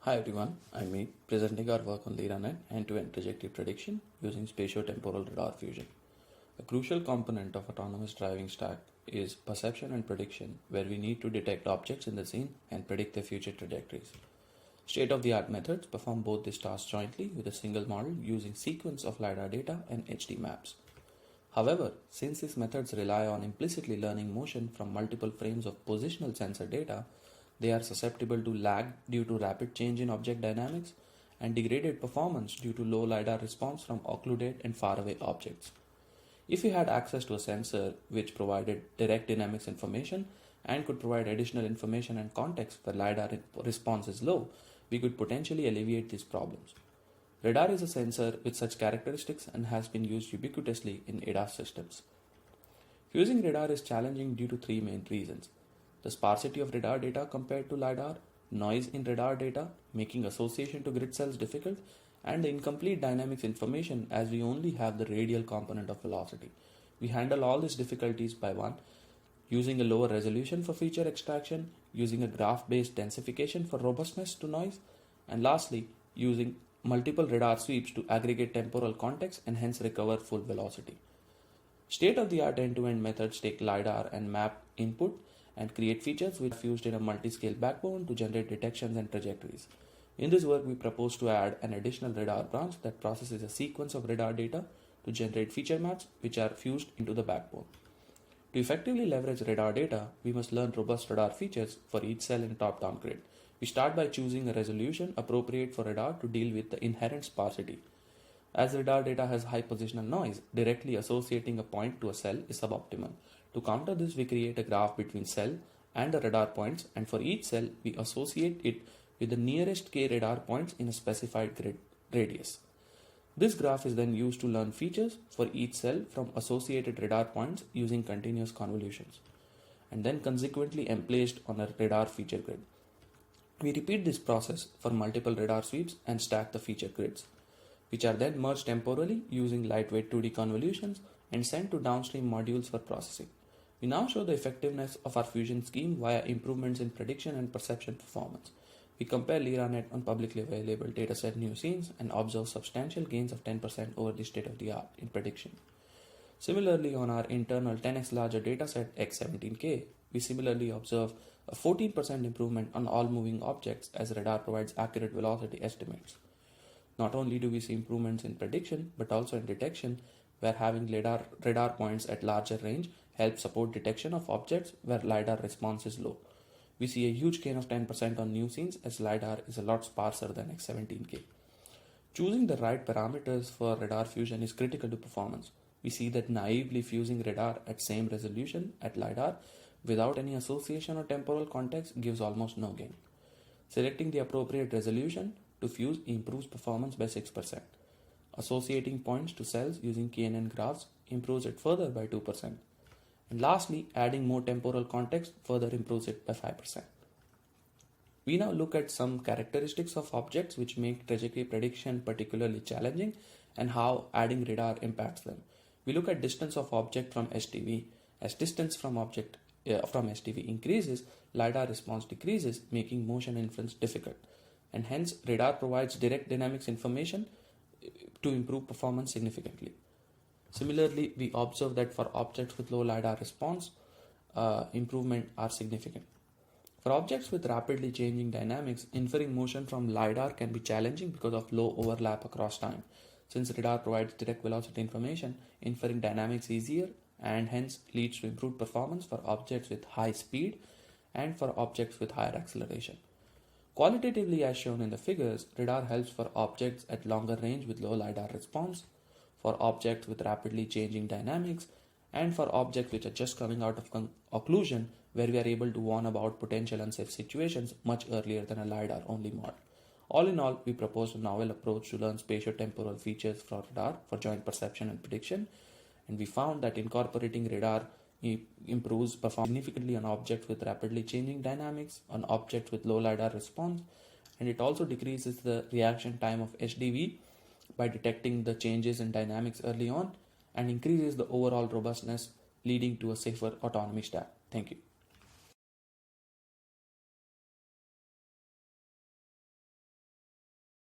Hi everyone, I'm me, presenting our work on LIRANet end-to-end trajectory prediction using spatiotemporal radar fusion. A crucial component of autonomous driving stack is perception and prediction, where we need to detect objects in the scene and predict their future trajectories. State-of-the-art methods perform both these tasks jointly with a single model using sequence of LiDAR data and HD maps. However, since these methods rely on implicitly learning motion from multiple frames of positional sensor data, they are susceptible to lag due to rapid change in object dynamics and degraded performance due to low LiDAR response from occluded and faraway objects. If we had access to a sensor which provided direct dynamics information and could provide additional information and context where LiDAR response is low, we could potentially alleviate these problems. Radar is a sensor with such characteristics and has been used ubiquitously in ADAS systems. Fusing radar is challenging due to three main reasons: the sparsity of radar data compared to LiDAR, noise in radar data, making association to grid cells difficult, and the incomplete dynamics information as we only have the radial component of velocity. We handle all these difficulties by using a lower resolution for feature extraction, using a graph-based densification for robustness to noise, and lastly, using multiple radar sweeps to aggregate temporal context and hence recover full velocity. State-of-the-art end-to-end methods take LiDAR and map input and create features which are fused in a multi-scale backbone to generate detections and trajectories. In this work, we propose to add an additional radar branch that processes a sequence of radar data to generate feature maps which are fused into the backbone. To effectively leverage radar data, we must learn robust radar features for each cell in a top-down grid. We start by choosing a resolution appropriate for radar to deal with the inherent sparsity. As radar data has high positional noise, directly associating a point to a cell is suboptimal. To counter this, we create a graph between cell and the radar points, and for each cell, we associate it with the nearest k radar points in a specified grid radius. This graph is then used to learn features for each cell from associated radar points using continuous convolutions, and then consequently emplaced on a radar feature grid. We repeat this process for multiple radar sweeps and stack the feature grids, which are then merged temporally using lightweight 2D convolutions and sent to downstream modules for processing. We now show the effectiveness of our fusion scheme via improvements in prediction and perception performance. We compare LIRANet on publicly available dataset new scenes and observe substantial gains of 10% over the state of the art in prediction. Similarly, on our internal 10x larger dataset X17K, we similarly observe a 14% improvement on all moving objects as radar provides accurate velocity estimates. Not only do we see improvements in prediction, but also in detection, where having radar points at larger range helps support detection of objects where LiDAR response is low. We see a huge gain of 10% on new scenes as LiDAR is a lot sparser than X17K. Choosing the right parameters for radar fusion is critical to performance. We see that naively fusing radar at same resolution at LiDAR without any association or temporal context gives almost no gain. Selecting the appropriate resolution to fuse improves performance by 6%. Associating points to cells using KNN graphs improves it further by 2%. And lastly, adding more temporal context further improves it by 5%. We now look at some characteristics of objects which make trajectory prediction particularly challenging and how adding radar impacts them. We look at distance of object from SDV. As distance from SDV increases, LiDAR response decreases, making motion inference difficult. And hence, radar provides direct dynamics information to improve performance significantly. Similarly, we observe that for objects with low LiDAR response, improvement are significant. For objects with rapidly changing dynamics, inferring motion from LiDAR can be challenging because of low overlap across time. Since radar provides direct velocity information, inferring dynamics easier and hence leads to improved performance for objects with high speed and for objects with higher acceleration. Qualitatively, as shown in the figures, radar helps for objects at longer range with low LiDAR response, for objects with rapidly changing dynamics, and for objects which are just coming out of occlusion, where we are able to warn about potential unsafe situations much earlier than a LiDAR-only model. All in all, we proposed a novel approach to learn spatiotemporal features for radar for joint perception and prediction, and we found that incorporating radar improves performance significantly on objects with rapidly changing dynamics, on objects with low LiDAR response, and it also decreases the reaction time of SDV by detecting the changes in dynamics early on and increases the overall robustness, leading to a safer autonomy stack. Thank you.